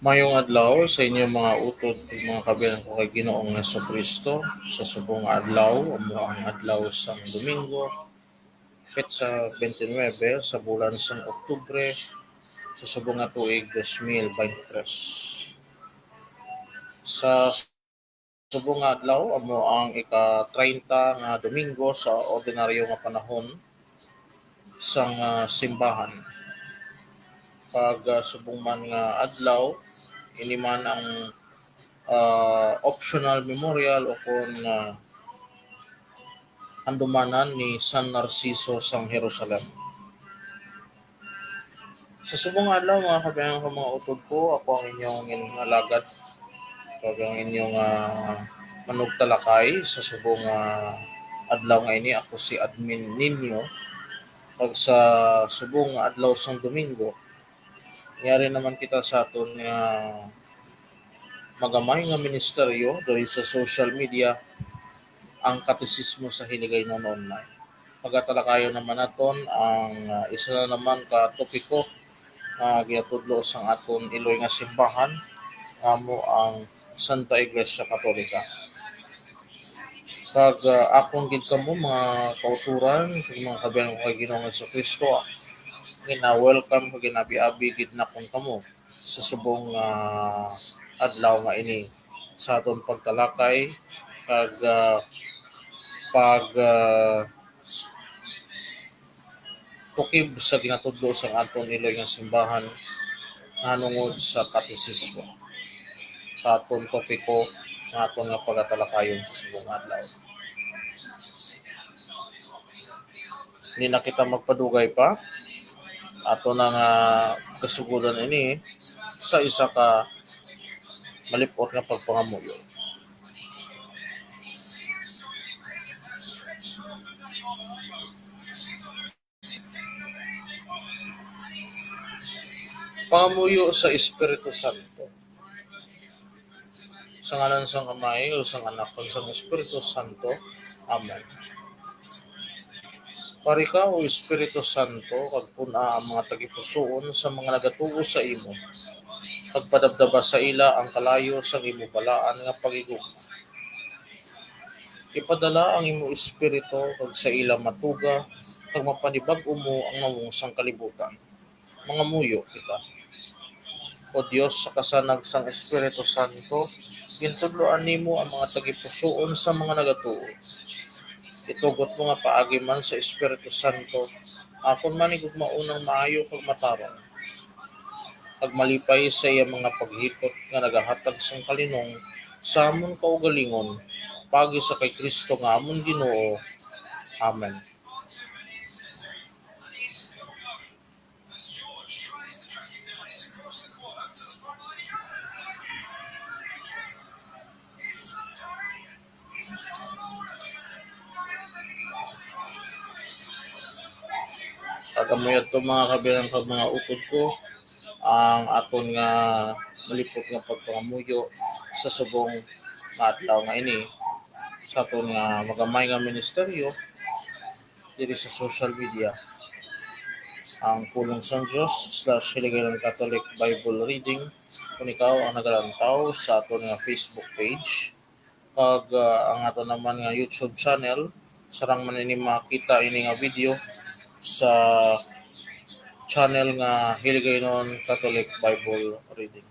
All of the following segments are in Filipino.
Mayong adlaw sa inyong mga utod mga kabilang ko kay Ginoong Kristo sa subong adlaw amo ang adlaw sang Domingo petsa 29 sa bulan sang Oktubre sa subong nga tuig 2023. Sa subong nga adlaw amo ang ika-30 nga Domingo sa ordinaryo nga panahon sang simbahan. Pag subong man nga adlaw ini man ang optional memorial o kung handumanan ni San Narciso sang Jerusalem. Sa subong adlaw mga kabayan ko mga utod ko, ako ang inyong alagad, kag ang inyong manugtalakay sa subong adlaw nga ini. Ako si admin ninyo. Pag sa subong adlaw sang Domingo, nangyari naman kita sa aton nga magamay nga ministeryo diri sa social media ang katisismo sa Hiligaynon Online. Pagatalakayo naman naton ang isa na naman ka topiko nga ginatudlo sang aton iloy nga simbahan amo ang Santa Iglesia Katolika. Kag akong gid kamo mga kauturan kag mga kabayan ko kay Ginoong Jesucristo, gina-welcome kag ginabi-abi gid na kung kamo sa subong adlaw nga ini sa aton pagtalakay kag pag tukib sa ginatudlo sa aton iloy nga simbahan nanungod sa katisismo sa aton topiko nga aton nga pagatalakayon sa subong adlaw. Hindi na kita magpadugay pa. Ato na nga kasugudan ini sa isa ka malipot nga pagpangamuyo. Pangamuyo sa Espiritu Santo. Sa ngalan sang Amay o sang Anak o sang Espiritu Santo. Amen. Parika o Espiritu Santo, kag puna ang mga tagipusoon sa mga nagatuo sa imo. Pagpadabdaba sa ila ang kalayo sa imo balaan nga pagigugma. Ipadala ang imo espiritu kag sa ila matuga kag mapanibag-o mo ang nawong sang kalibutan. Mga muyo kita. O Dios sa kasanag sang Espiritu Santo, gintudloan nimo ang mga tagipusoon sa mga nagatuo. Itugot mo nga paagi man sa Espiritu Santo, akon man igugmaunang maayo kag matarong. Pag malipay sa iya mga paghikot nga nagahatag sang kalinong sa amon kaugalingon, pagi sa kay Kristo nga amon Ginoo. Amen. Kagamuyot to mga kabilang kag mga utod ko, ang aton nga malipot nga pagpangamuyo sa subong nga adlaw nga ini sa aton nga magamay nga ministeryo diri sa social media. Ang pulong sang Dios / Hiligaynon Catholic Bible Reading kung ikaw ang nagalantaw sa aton nga Facebook page kag ang aton naman nga YouTube channel sarang man ini makita ini nga video sa channel nga Hiligaynon Catholic Bible Reading.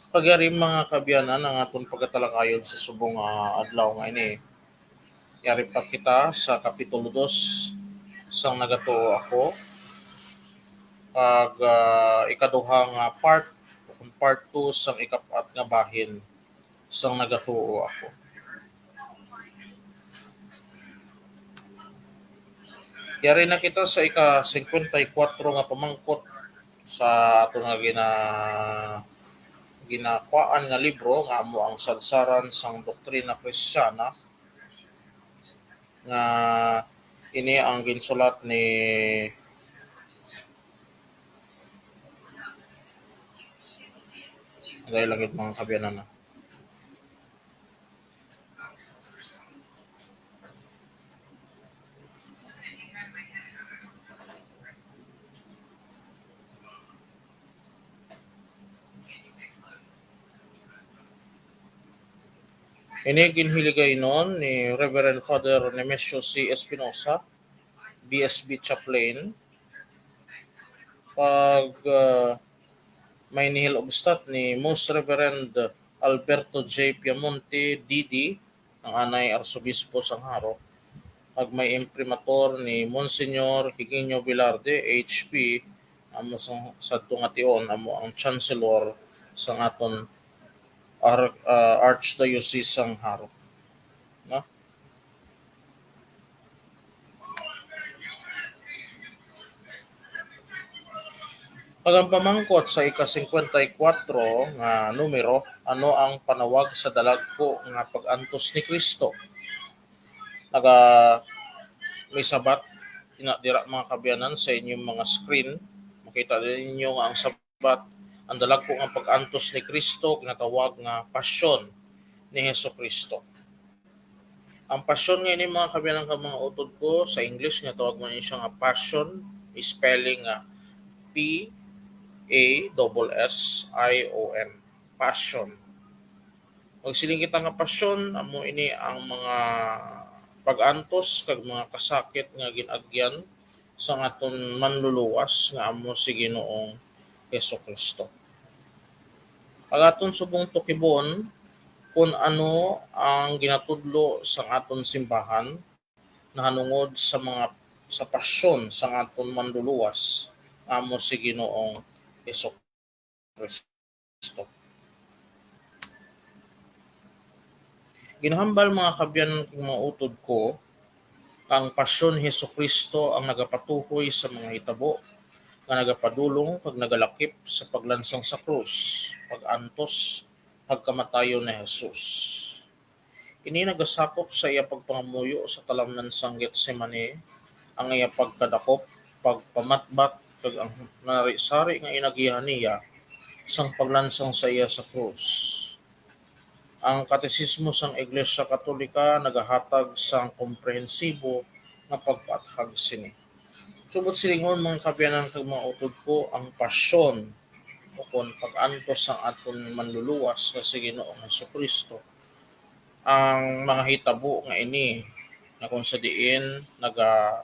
Pagyari mga kabyanan ang aton pagkatalakayon sa subong adlaw nga ini. Yari pa kita sa Kapitulo 2 sang nagatuo ako kag ikaduha nga part 2 sang ikapat nga bahin sang nagatuo ako. Yari na kita sa ika-54 nga pamangkot sa ato nga ginakuan nga libro nga amo ang Sadsaran sang Doktrina Kristiyana nga ini ang ginsulat ni Dahil lang yung mga kabiyanan na. Ini ginhiligay noon ni Reverend Father Nemesio C. Espinosa, BSB Chaplain, pag may nihil obstat ni Most Reverend Alberto J. Piamonte, DD, ang anay Arsobispo Sangharo, pag may imprimatur ni Monsignor Higinio Velarde, HP, amo sa tungation amo ang Chancellor sa aton Archdiocese Sangharo. No? Pag ang pamangkot sa ika-54 nga numero, ano ang panawag sa dalagko nga pag-antos ni Kristo? Naga may sabat dira mga kabyanan sa inyong mga screen. Makita din ninyo nga ang sabat ang dalagko nga pag-antos ni Kristo ginatawag nga pasyon ni Hesus Kristo. Ang pasyon nga ini mga kabyanan ka mga utod ko sa English nga tawag man siya nga passion, spelling nga PASSION, passion. Pag siling kita nga pasyon, amo ini ang mga pag-antos kag mga kasakit nga ginagyan sa aton manluluwas nga amo si Ginoong Hesus Kristo. Pag aton subong tukibon kung ano ang ginatudlo sa aton simbahan nahanungod sa mga sa pasyon sa aton manluluwas amo si Ginoong Hesus Kristo. Ginahambal mga kabyan kung mga utod ko, ang pasyon Hesus Kristo ang nagapatuhoy sa mga hitabo nga nagapadulong pag nagalakip sa paglansang sa krus, pag-antos, pagkamatayon ni Jesus. Ini nagasakop sa iya pagpangamuyo sa talamnan sang Getsemane, ang iya pagkadakop, pagpamatbat, kag ang narisari nga inagihan niya sang paglansang sa iya sa krus. Ang katesismo sang Iglesia Katolika nagahatag sang komprehensibo nga pagpaathag sini. Subot silingon mga kabyanan kag mga utod ko ang pasyon o kon pag-antos sang aton manluluwas sa Ginoong Hesukristo ang mga hitabo nga ini na kung sa diin naga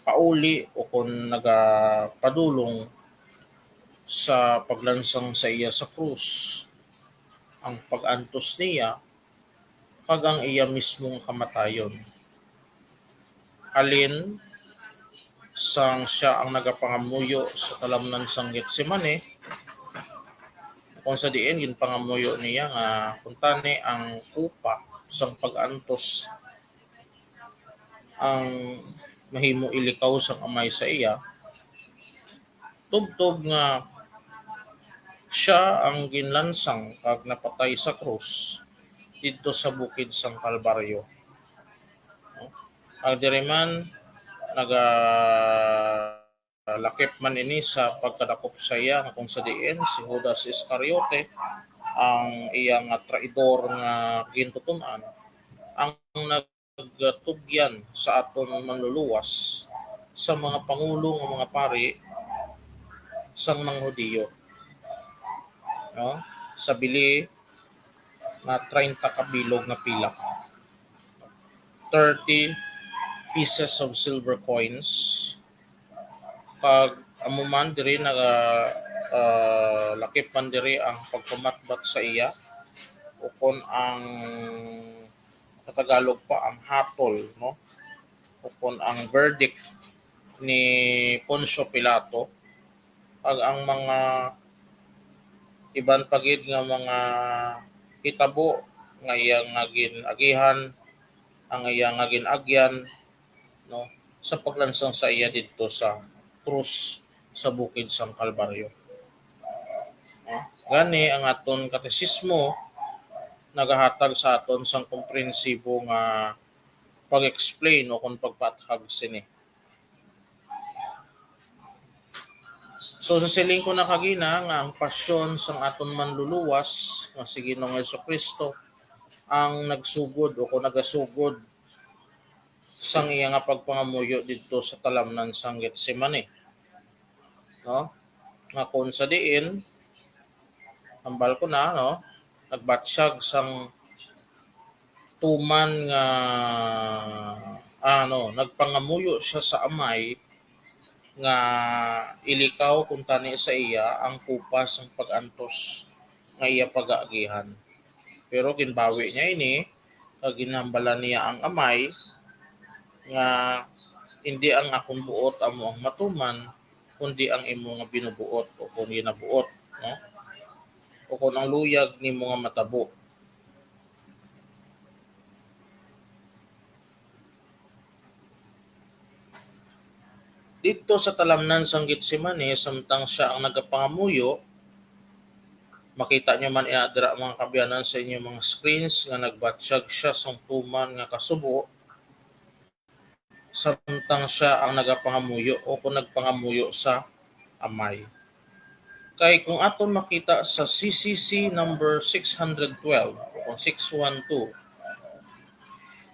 pauli o kung nagapadulong sa paglansang sa iya sa krus ang pag-antos niya kag ang iya mismong kamatayon. Alin sang siya ang nagapangamuyo sa talamnan sang Getsemane kung sa diin ginpangamuyo niya nga kuntani ang kupa sang pag-antos ang mahimo ilikaw sang amay sa iya tubtob nga siya ang ginlansang kag napatay sa krus didto sa bukid sang Kalbaryo. No? Ang diri man naga lakip man ini sa pagkadakop sa iya nga kung sa diin si Judas Iscariote ang iyang traidor nga gintutunan ang nagtugyan sa aton manluluwas sa mga pangulo nga mga pari sang mga Hudiyo. No? Sa bili na 30 kabilog na pilak. 30 pieces of silver coins. Pag amuman diri naga lakip man diri ang pagpamatbat sa iya o kon ang katagalog pa ang hatol no o kon ang verdict ni Poncio Pilato pag ang mga iban pagid nga mga hitabo nga iyang nga agihan ang iyang nga agyan no sa paglansang sa iya didto sa krus sa bukid sang Kalbaryo. No? Gani ang aton katesismo nagahatag sa aton sang komprehensibo nga pag-explain o kung pagpaathag sini. So sa siling ko na kagina nga ang pasyon sang aton manluluwas nga si Ginoong Jesucristo ang nagsugod o kung nagasugod sang iya nga pagpangamuyo didto sa talamnan sang Getsemani, no? Nga kung sa diin hambal ko na, no, nagbatsyag sang tuman nga nagpangamuyo siya sa amay nga ilikaw kung tani sa iya ang kupas ng pagantos nga iya pagaagihan. Pero ginbawi niya ini kag ginhambalan niya ang amay nga hindi ang akong buot amo ang matuman kundi ang imo nga binubuot o kung ginabuot, no? O kung ang luyag nimo nga matabo. Dito sa talamnan sang Getsemani samtang siya ang nagapangamuyo, makita nyo man iadra mga kabyanan sa inyong mga screens nga nagbatsyag siya sang tuman nga kasubo samtang siya ang nagapangamuyo o kung nagpangamuyo sa amay. Kay kung aton makita sa CCC number 612 o kung 612,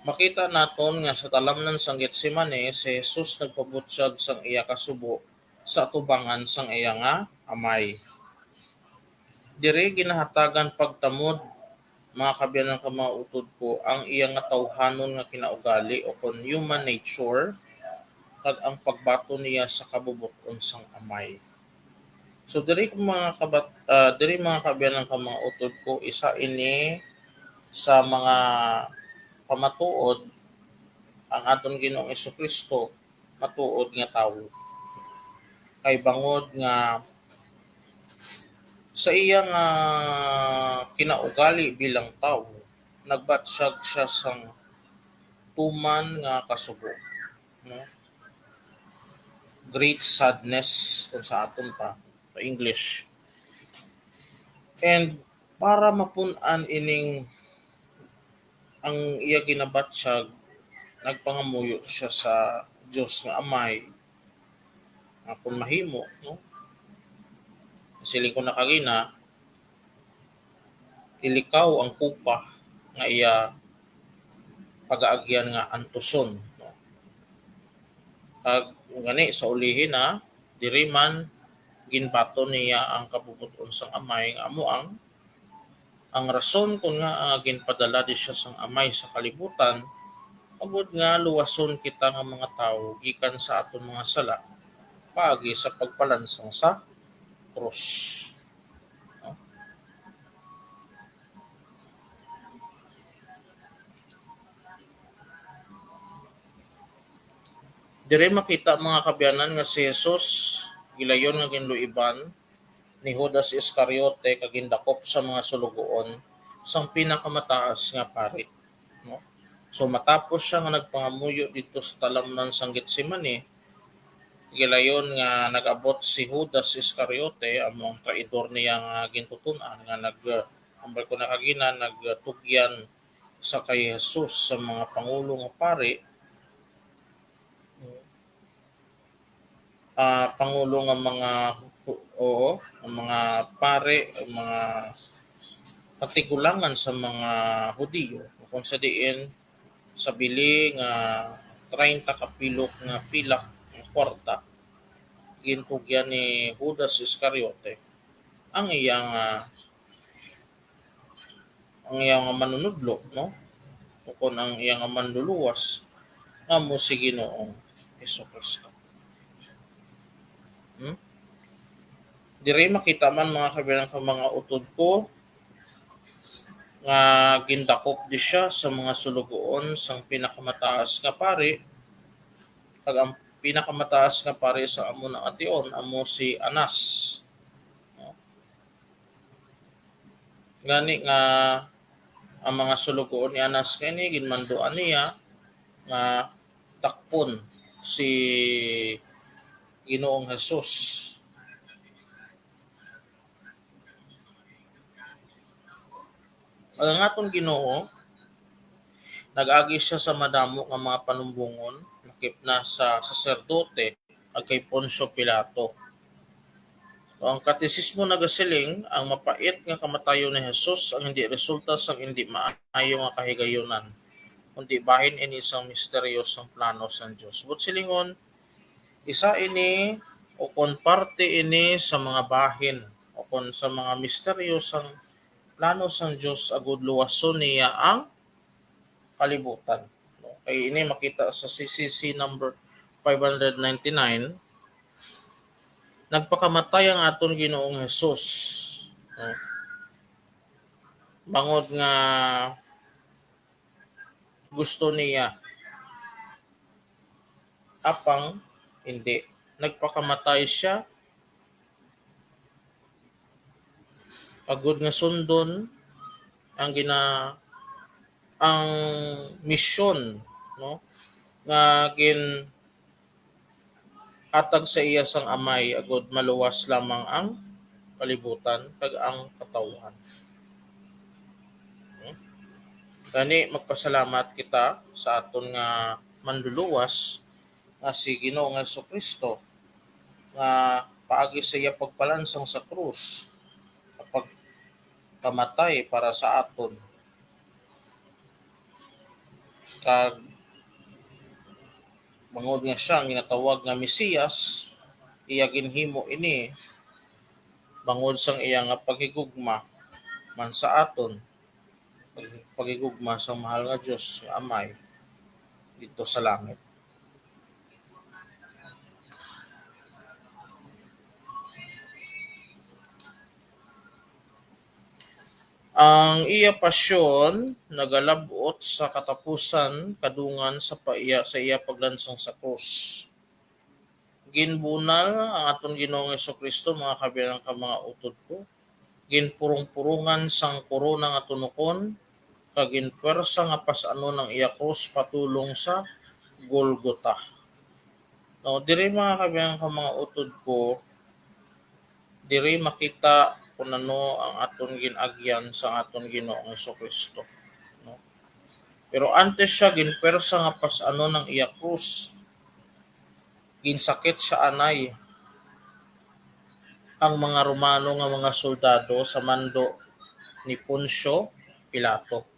makita naton nga sa talamnan sang Getsemani si Jesus nagpabutsyag sang iya kasubo sa atubangan sang iya nga amay. Dire ginahatagan pagtamod mga kabyanan ka mga utod ko ang iyang nga tawhanon nga kinaugali o kon human nature kag ang pagbato niya sa kabubot-on sang amay. So diri mga kabyanan ka mga utod ko isa ini sa mga pamatuod ang aton Ginoong Jesucristo matuod nga tawo. Kay bangod nga sa iyang kinaugali bilang tawo, nagbatsyag siya sang tuman nga kasubo, no? Great sadness kung sa aton pa sa English. And para mapun-an ining ang iya ginabatsyag, nagpangamuyo siya sa Dios nga Amay nga kung mahimo, no? Siling ko na kagina, ilikaw ang kupa nga iya pagaagyan nga antuson, no? Kag gani sa ulihin na diri man ginbato niya ang kabubuton sang amay nga amo ang rason kung nga ginpadala di siya sang amay sa kalibutan agud nga luwason kita nga mga tawo gikan sa aton mga sala paagi sa pagpalansang sa krus, no? Dire makita mga kabyanan nga si Jesus gilayon nga ginluiban ni Judas Iscariote kag gindakop sa mga sulugoon sang pinakamataas nga pari, no? So matapos siya nga nagpangamuyo dito sa talamnan sang Getsemani, gilayon nga nag-abot si Judas Iscariote among traidor niya nga gintuton-an nga ambal ko na kagina nagtugyan sa kay Jesus sa mga pangulo nga pari, pangulo nga mga oo, ang mga pare, ang mga katigulangan sa mga Hudiyo kung sa diin sa bili nga 30 kapilok nga pilak nga kwarta gintugyan ni Judas Iscariote ang iyang manunudlo, no? O kung ang iyang manluluwas nga mo si Ginoong Jesucristo. Hmm? Dire makita man mga kabilang mga utod ko nga gindakop di siya sa mga sulugoon sang pinakamataas nga pari kag ang pinakamataas nga pari sa amo na ation amo si Anas, no? Gani nga ang mga sulugoon ni Anas kani ginmanduan niya nga takpon si Ginoong Hesus. Ang atong Ginoo nag-agi siya sa madamo nga mga panumbongon lakip na sa saserdote ag kay Poncio Pilato. Ang katisismo nagasiling ang mapait nga kamatayon ni Hesus ang hindi resulta sa hindi maayo nga kahigayunan, kundi bahin ini isang misteryosong plano sa Dios. But silingon, isa ini o kon parte ini sa mga bahin o kon sa mga misteryosong plano sa Dios agud luwason niya ang kalibutan. No? Kay ini makita sa CCC number 599, nagpakamatay ang aton Ginoong Hesus. No? Bangod nga gusto niya apang hindi. Nagpakamatay siya agud nga sundon ang ang misyon, no, nga gin hatag sa iya sang amay agud maluwas lamang ang kalibutan kag ang katawhan. Gani magpasalamat kita sa aton nga manluluwas nga si Ginoo nga Kristo nga paagi sa iya pagpalansang sa krus kapag kamatay para sa aton kag bangod nga siya ang ginatawag nga Mesiyas, iya ginhimo ini bangod sang iya nga paghigugma man sa aton, paghigugma sa mahal nga Dios nga Amay dito sa langit. Ang iya pasyon nagalabot sa katapusan kadungan sa iya paglansong sa krus. Ginbunal ang aton Ginoong Kristo mga kabilang ka mga utod ko. Ginpurong-purungan sang korona nga tunukon kag ginpwersa nga pasano ng iya krus patulong sa Golgota. No, diri mga kabilang ka mga utod ko, diri makita kung ano ang aton ginagyan sa aton Ginoong Kristo. No? Pero antes siya ginpwersa nga pasano ng iya krus. Ginsakit sa anay ang mga Romano nga mga soldado sa mando ni Poncio Pilato.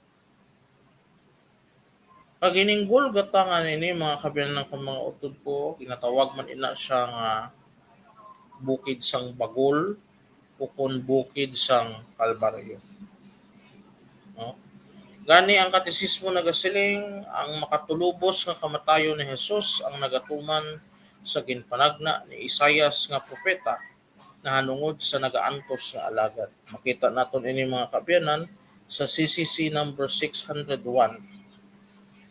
Pag ininggol gata nga nini mga kabilang ng mga utod ko, ginatawag man ina siya nga bukid sang bagol o kun bukid sang Kalbaryo. No? Gani ang katisismo nagasiling ang makatulubos nga kamatayon ni Jesus ang nagatuman sa ginpanagna ni Isaias nga propeta na hanungod sa nagaantos nga alagad. Makita naton ini mga kabiyanan sa CCC number 601.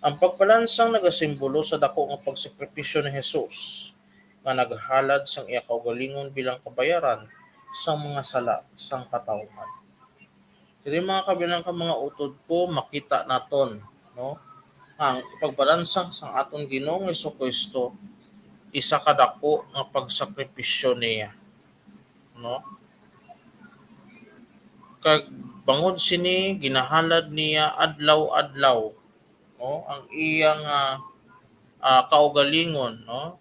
Ang pagpalansang nagasimbolo sa dako nga pagsakripisyo ni Jesus nga naghalad sang iya kaugalingon bilang kabayaran sa mga sala sang katawhan. Diri mga kabilang ka mga utod ko makita naton, no, ang pagbalansang sang aton Ginoong Kristo isa ka dako nga pagsakripisyo niya, no? Kag bangod sini ginahalad niya adlaw-adlaw, no, ang iyang kaugalingon, no,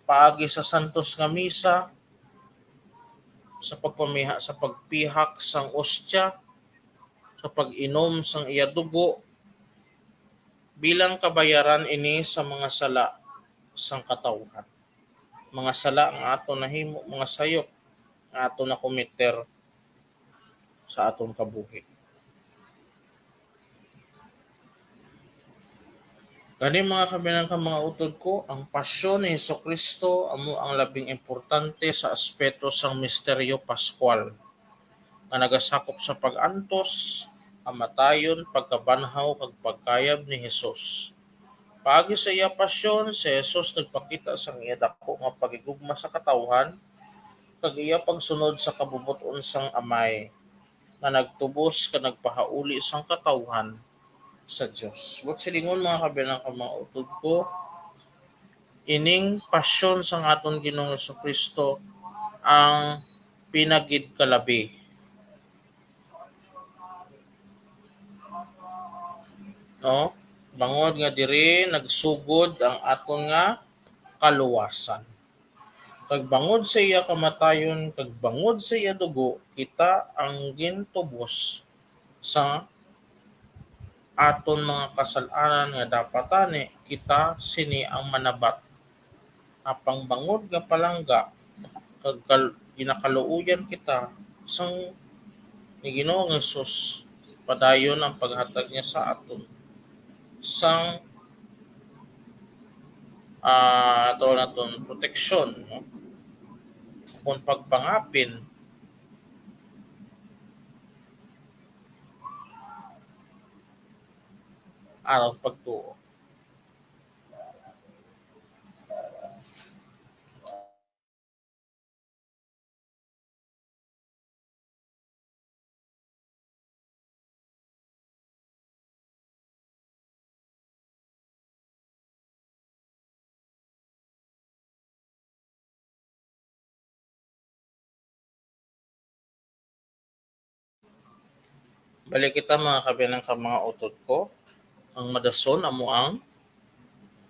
paagi sa santos nga misa, sa pagpamiha sa pagpihak sang ostya, sa pag-inom sang iya dugo bilang kabayaran ini sa mga sala sang katawhan. Mga sala ang aton nahimo, mga sayop nga aton na komiter sa aton kabuhi. Gani mga kabilang ka mga utod ko, ang pasyon ni Hesus Kristo amo ang labing importante sa aspeto sang misteryo Pascual nga nagasakop sa pag-antos, kamatayon, pagkabanhaw kag pagkayab ni Hesus. Paagi sa iya pasyon, si Jesus nagpakita sa iya dako nga pagigugma sa katawhan kag iya pagsunod sa kabubuton sang Amay nga nagtubos ka nagpahauli sang katawhan sa Dios. But silingon mga kabilang ka mga utod ko, ining pasyon sang aton Ginoong Kristo ang pinagid kalabi. No? Bangod nga diri nagsugod ang aton nga kaluwasan. Kag bangod sa iya kamatayon, kag bangod sa iya dugo, kita ang gintubos sa aton mga kasalanan nga dapat tani kita sini ang manabat apang bangod nga palangga kag ginakaluoyan kita sang ni Ginoong Hesus padayon ang paghatag niya sa aton sang ato naton proteksyon, no? Kung pagpangapin araw pagtuo. Balik kita mga kabilang ka mga utot ko, ang madason amo ang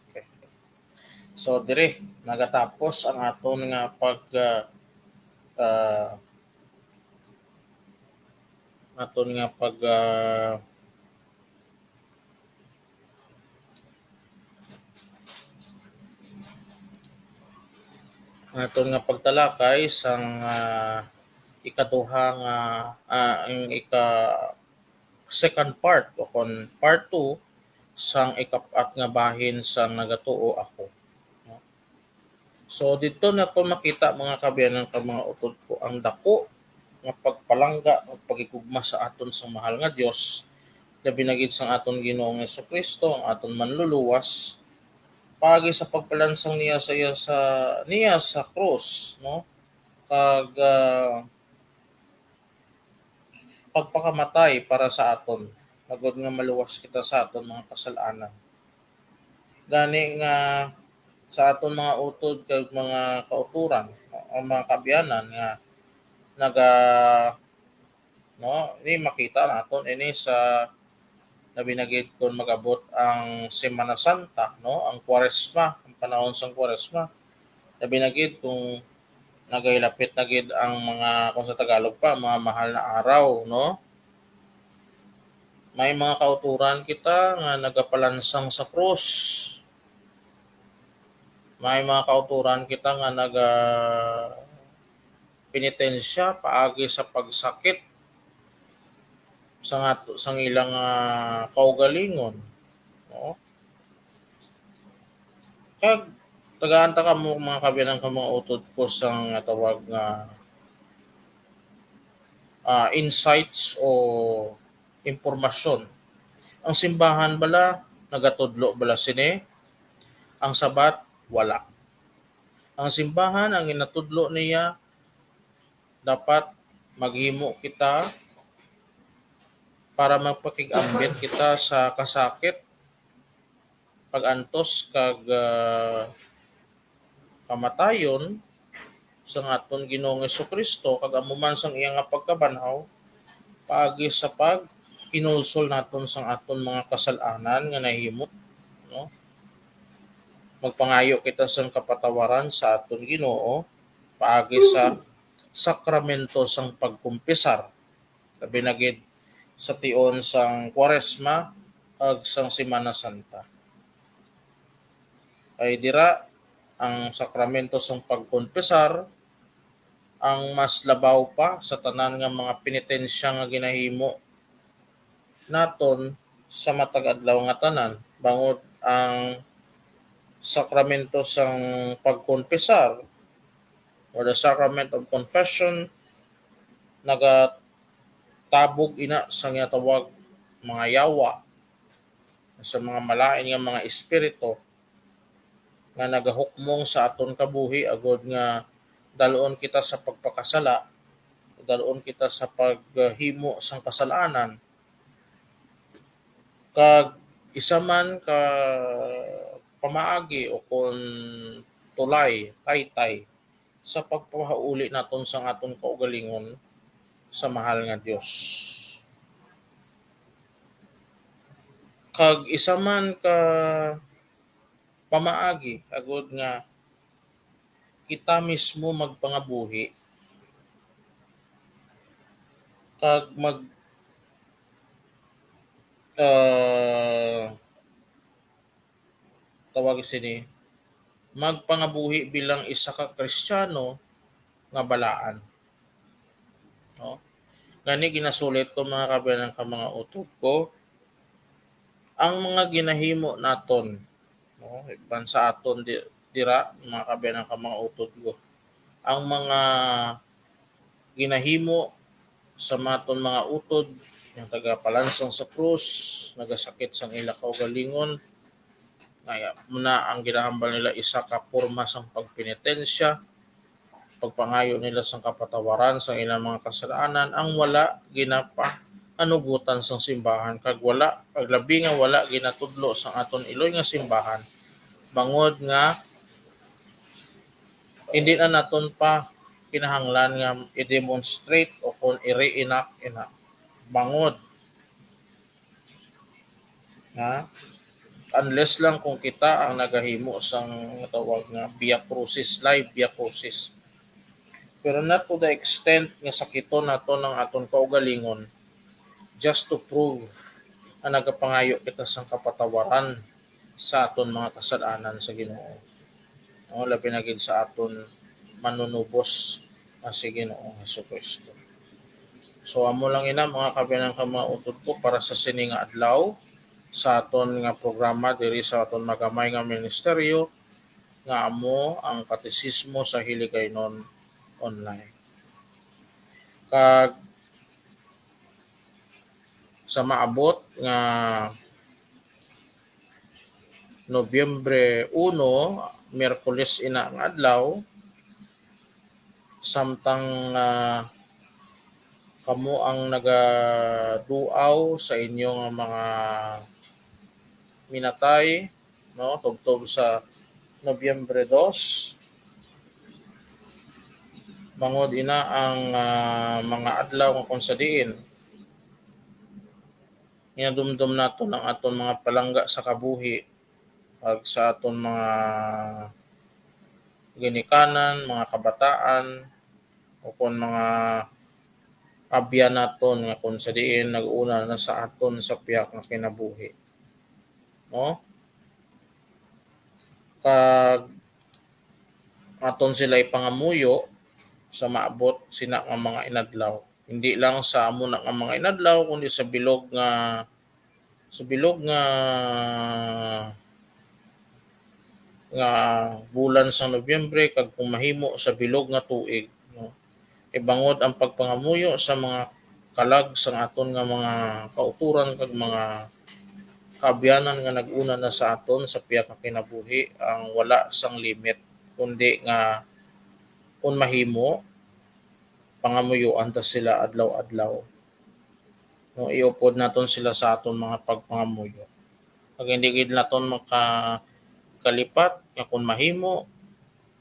okay. So dire nagatapos ang aton nga pag ah, aton nga pag aton nga pagtalakay sang ikaduha nga ang ika second part o kon part 2 sang ikapat nga bahin sang nagatuo ako. No? So dito na to makita mga kabiyanan ka mga utod ko ang dako nga pagpalangga o pagigugma sa aton sa mahal nga Dios labi na gid sang aton Ginoong Kristo ang aton manluluwas pagi sa pagpalansang niya sa krus, no? Kag pagpakamatay para sa aton agud nga maluwas kita sa aton mga kasalanan. Gani nga sa aton mga utod kag mga kauturan o mga kabiyanan nga naga no ini makita naton ini sa labi na gid kon magabot ang Semana Santa, no, ang Kwaresma, ang panahon sang Kwaresma, labi na gid kung nagailapit na gid ang mga kung sa Tagalog pa mga mahal na araw, no. May mga kauturan kita nga nagapalansang sa krus. May mga kauturan kita nga naga penitensya paagi sa pagsakit sang ilang kaugalingon, no. Kag tagaanta ka mo mga kabilang ka mga utod ko sang tawag nga insights o impormasyon. Ang simbahan bala nagatudlo bala sini, ang sabat wala. Ang simbahan ang inatudlo niya dapat maghimo kita para magpakigambit kita sa kasakit pagantos kag kamatayon sa aton Ginoong Kristo kag amuman sang iya nga pagkabanhaw paagi sa pag inulsol naton sang aton mga kasalanan nga nahimo, no? Magpangayo kita sang kapatawaran sa aton Ginoo paagi sa sakramento sang pagkumpisar. Labi na gid sa tion sang Kwaresma ag sang Semana Santa. Ay dira ang sakramento sang pagkumpisar ang mas labaw pa sa tanan nga mga penitensya nga ginahimo naton sa matag adlaw nga tanan bangod ang sakramento sang pagkonfesar or the sacrament of confession nagatabog ina sa tawag mga yawa sa mga malain nga mga espiritu nga nagahukmong sa aton kabuhi agod nga dalon kita sa pagpakasala, dalon kita sa paghimo sang kasalanan kag isa man ka pamaagi o kon tulay, taytay sa pagpahauli naton sang aton kaugalingon sa mahal nga Dios. Kag isa man ka pamaagi agud nga kita mismo magpangabuhi kag ah, tawag sini magpangabuhi bilang isa ka Kristiyano nga balaan, no? Gani ginasulit ko mga kabilang ka mga utod ko, ang mga ginahimo naton, no, bansa aton dira mga kabilang ka mga utod ko, ang mga ginahimo sa maton mga utod, yung tagapalansong sa krus, nagasakit sang ila kaugalingon, kaya muna ang ginahambal nila isa ka porma sang pagpenitensya, pagpangayo nila sang kapatawaran sa ilang mga kasalanan, ang wala ginapa anugutan sang simbahan, kag wala kag labi nga wala ginatudlo sang aton iloy nga simbahan, bangod nga hindi na naton pa kinahanglan nga i-demonstrate o kung i-reenact ina bangod nga unless lang kung kita ang nagahimo sang tawag nga via crucis, live via crucis. Pero not to the extent nga sakiton nato ng aton kaugalingon just to prove na nagapangayo kita sang kapatawaran sa aton mga kasalanan sa Ginoo. O labi na gid sa aton manunubos na si Ginoo Jesucristo. So amo lang ina mga kabilang ka mga utod ko para sa sining adlaw sa aton nga programa diri sa aton magamay nga ministeryo nga amo ang Katisismo sa Hiligaynon online. Kag sa maabot nga Nobyembre 1, Miyerkules ina nga adlaw, samtang kamo ang nagaduaw sa inyong mga minatay, no, tubtob sa Nobyembre 2, bangod ina ang mga adlaw nga kung sa diin ginadumdum nato ng aton mga palangga sa kabuhi ag sa aton mga ginikanan, mga kabataan o kung mga abyan naton nga kung sa diin nag-una na sa aton sa piyak nga kinabuhi, no? Kag aton sila ipangamuyo sa maabot sina nga mga inadlaw. Hindi lang sa amo na nga mga inadlaw kundi sa bilog nga bulan sa Nobyembre kag kung mahimo sa bilog nga tuig, no. Ibangod ang pagpangamuyo sa mga kalag sa aton nga mga kauturan kag mga kaabyanan nga nag-una na sa aton sa piyak nga kinabuhi ang wala sang limit kundi nga kung mahimo pangamuyuan ta sila adlaw-adlaw, no, iupod naton sila sa aton mga pagpangamuyo kag hindi gid naton makalipat nga kung mahimo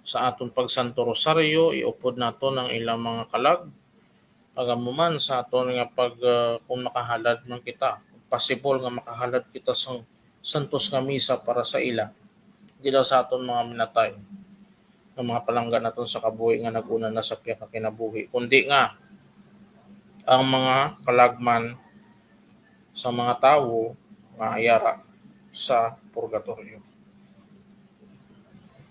sa aton pagsanto rosaryo iupod naton ang ilang mga kalag agamuman sa aton nga kung makahalad man kita, possible nga makahalad kita sang santos nga misa para sa ila, di daw sa aton mga minatay ng mga palangga naton sa kabuhi nga nag-una na sa piyak nga kinabuhi, kundi nga ang mga kalagman sa mga tawo nga ayara sa purgatorio.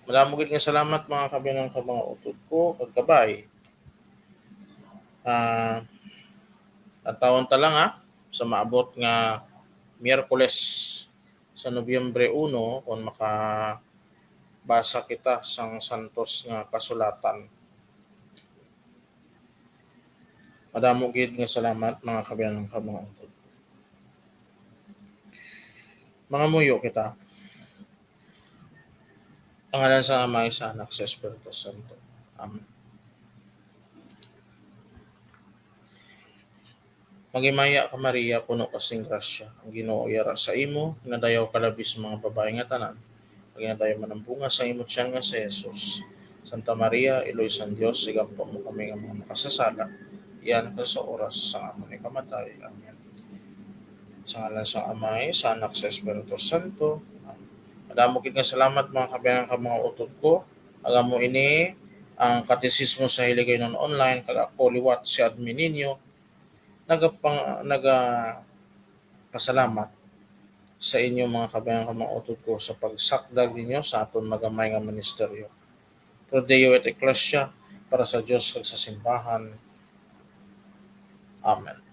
Madamo gid nga salamat mga kabilang ka mga utod ko kag kabay. Tawon ta lang ha sa maabot nga Miyerkules sa Nobyembre 1 kung makabasa kita sang santos nga kasulatan. Madamo gid nga salamat mga kabilang ka mga utod. Mga muyo kita. Pangalan sa Ama, sa Anak, sa Espiritu Santo. Amen. Magimaya ka Maria, puno kasing grasya. Ang Ginoo yara sa imo, nadayaw kalabis mga babae nga tanan. Paginadayaw man ang bunga sa imo tiyan nga si Jesus. Santa Maria, Iloy San Dios, sigampo mo kami nga mga makasasala. Iyan ka sa oras sa amon ni kamatay. Amen. Sa ngalan sa Ama, sa Anak, sa Espiritu Santo. Madamo gid nga salamat mga kabilang ka mga utod ko. Alam mo ini ang katisismo sa hiligay non online kag ako liwat si admin ninyo pasalamat sa inyong mga kabayan mga utod ko sa pagsakdag ninyo sa aton magamay nga ministeryo. Pro Deo et Ecclesia para sa Dios kag sa simbahan. Amen.